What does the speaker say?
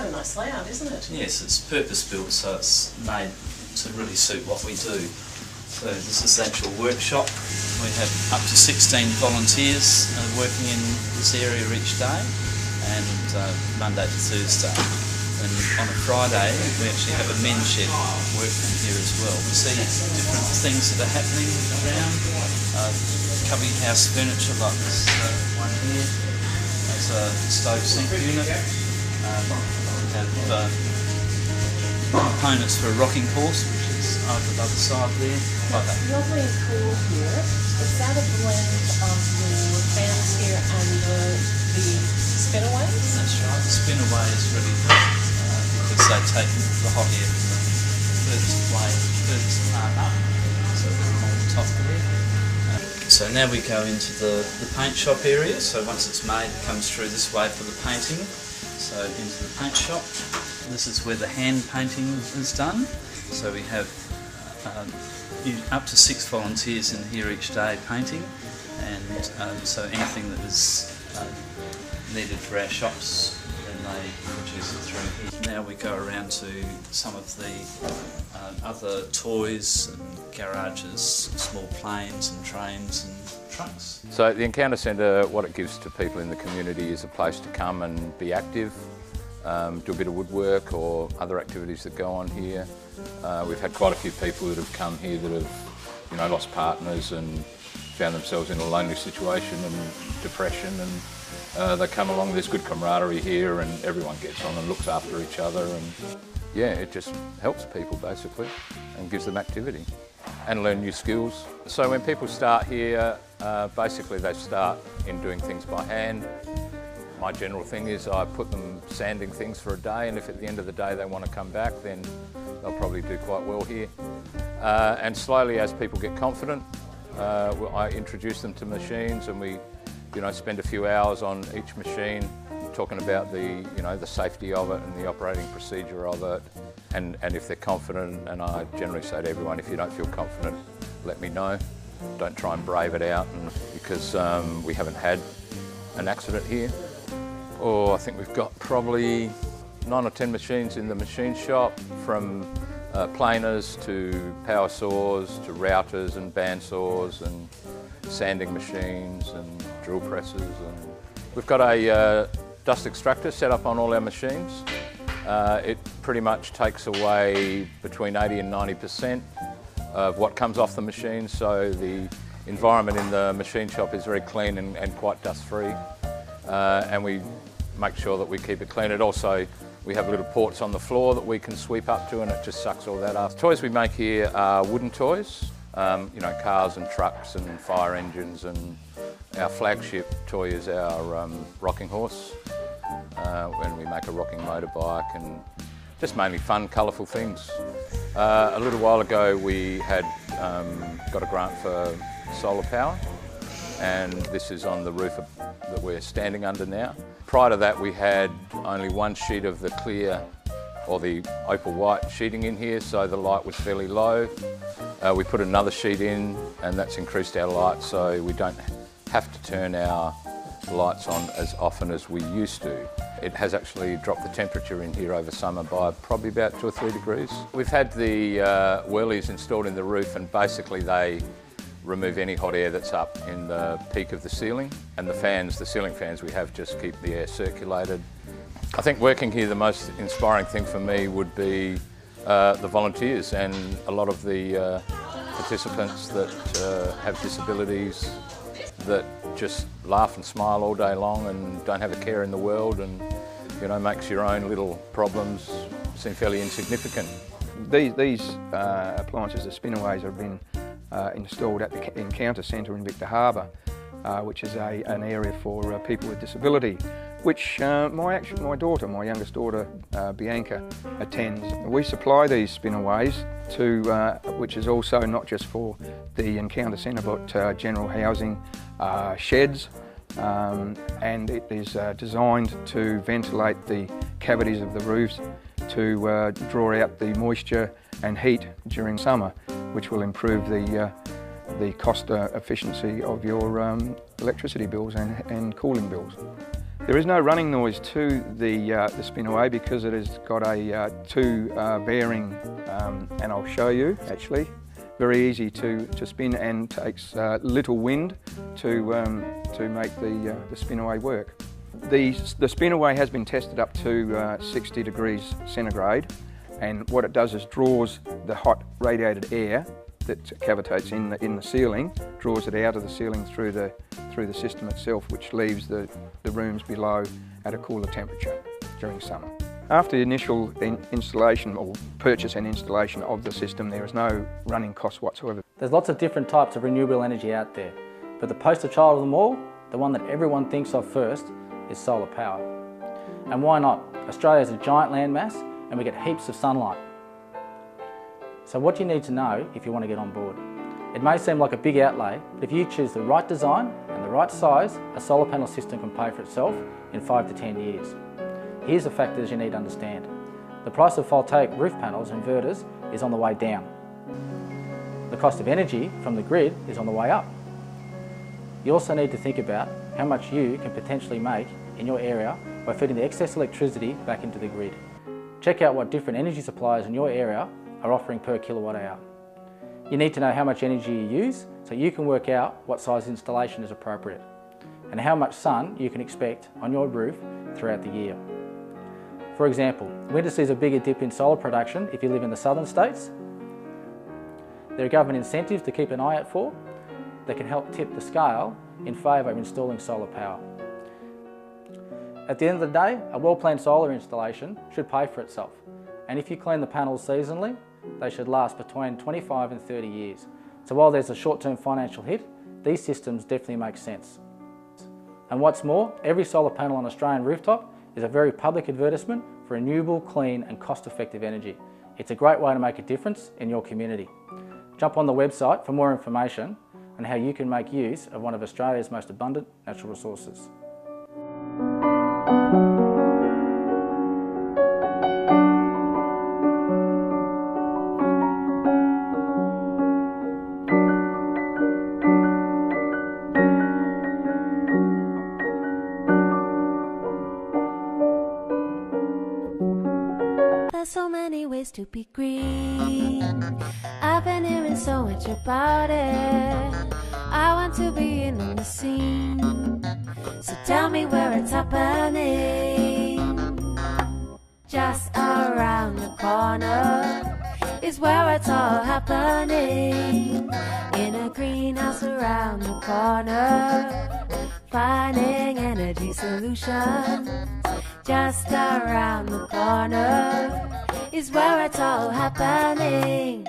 quite a nice layout, isn't it? Yes, it's purpose-built, so it's made to really suit what we do. So this is the actual workshop. We have up to 16 volunteers working in this area each day, and Monday to Thursday. And on a Friday, we actually have a men's shed working here as well. We see different things that are happening around. Cubby house furniture like this one here. There's a stove sink unit. We have components for a rocking horse, which is over the other side there. What's lovely and cool here is that a blend of your fans here and the spinaways? That's right, the spinaway is really good because they take the hot air from the furthest part up, so they're on the top there. So now we go into the paint shop area. So once it's made, it comes through this way for the painting. So into the paint shop. This is where the hand painting is done. So we have up to 6 volunteers in here each day painting, and so anything that is needed for our shops, then they produce it through here. Now we go around to some of the other toys and garages, small planes and trains and trucks. So the Encounter Centre, what it gives to people in the community is a place to come and be active, do a bit of woodwork or other activities that go on here. We've had quite a few people that have come here that have, lost partners and found themselves in a lonely situation and depression, and they come along. There's good camaraderie here, and everyone gets on and looks after each other, and yeah, it just helps people basically and gives them activity and learn new skills. So when people start here, basically they start in doing things by hand. My general thing is I put them sanding things for a day, and if at the end of the day they want to come back, then they'll probably do quite well here. And slowly, as people get confident, I introduce them to machines, and we spend a few hours on each machine talking about the safety of it and the operating procedure of it. And if they're confident, and I generally say to everyone, if you don't feel confident, let me know. Don't try and brave it out, because we haven't had an accident here. I think we've got probably 9 or 10 machines in the machine shop, from planers to power saws to routers and bandsaws and sanding machines and drill presses. And we've got a dust extractor set up on all our machines. It pretty much takes away between 80 and 90% of what comes off the machine, so the environment in the machine shop is very clean and quite dust-free. And we make sure that we keep it clean. We have little ports on the floor that we can sweep up to, and it just sucks all that up. The toys we make here are wooden toys, cars and trucks and fire engines, and our flagship toy is our rocking horse, when we make a rocking motorbike, and just mainly fun, colourful things. A little while ago we had got a grant for solar power, and this is on the roof that we're standing under now. Prior to that, we had only one sheet of the clear or the opal white sheeting in here, so the light was fairly low. We put another sheet in, and that's increased our light, so we don't have to turn our lights on as often as we used to. It has actually dropped the temperature in here over summer by probably about 2 or 3 degrees. We've had the whirlies installed in the roof, and basically they remove any hot air that's up in the peak of the ceiling, and the ceiling fans we have just keep the air circulated. I think working here, the most inspiring thing for me would be the volunteers and a lot of the participants that have disabilities, that just laugh and smile all day long and don't have a care in the world, and makes your own little problems seem fairly insignificant. These appliances, the spinaways, have been installed at the Encounter Centre in Victor Harbour, which is an area for people with disability, which my daughter, my youngest daughter, Bianca, attends. We supply these spinaways to, which is also not just for the Encounter Centre, but general housing, sheds, and it is designed to ventilate the cavities of the roofs, to draw out the moisture and heat during summer, which will improve the cost efficiency of your electricity bills and cooling bills. There is no running noise to the Spinaway because it has got a two bearing, and I'll show you actually. Very easy to spin and takes little wind to make the Spinaway work. The Spinaway has been tested up to 60 degrees centigrade, and what it does is draws the hot radiated air that cavitates in the ceiling, draws it out of the ceiling through the system itself, which leaves the rooms below at a cooler temperature during summer. After the initial installation or purchase and installation of the system, there is no running cost whatsoever. There's lots of different types of renewable energy out there, but the poster child of them all, the one that everyone thinks of first, is solar power. And why not? Australia is a giant landmass and we get heaps of sunlight. So what do you need to know if you want to get on board? It may seem like a big outlay, but if you choose the right design and the right size, a solar panel system can pay for itself in 5 to 10 years. Here's the factors you need to understand. The price of voltaic roof panels and inverters is on the way down. The cost of energy from the grid is on the way up. You also need to think about how much you can potentially make in your area by feeding the excess electricity back into the grid. Check out what different energy suppliers in your area are offering per kilowatt hour. You need to know how much energy you use so you can work out what size installation is appropriate and how much sun you can expect on your roof throughout the year. For example, winter sees a bigger dip in solar production if you live in the southern states. There are government incentives to keep an eye out for that can help tip the scale in favour of installing solar power. At the end of the day, a well-planned solar installation should pay for itself, and if you clean the panels seasonally, they should last between 25 and 30 years. So while there's a short-term financial hit, these systems definitely make sense. And what's more, every solar panel on an Australian rooftop is a very public advertisement for renewable, clean and cost-effective energy. It's a great way to make a difference in your community. Jump on the website for more information on how you can make use of one of Australia's most abundant natural resources. There's so many ways to be green. I've been hearing so much about it. I want to be in on the scene. So tell me where it's happening. Just around the corner is where it's all happening. In a greenhouse around the corner, finding energy solutions. Just around the corner is where it's all happening.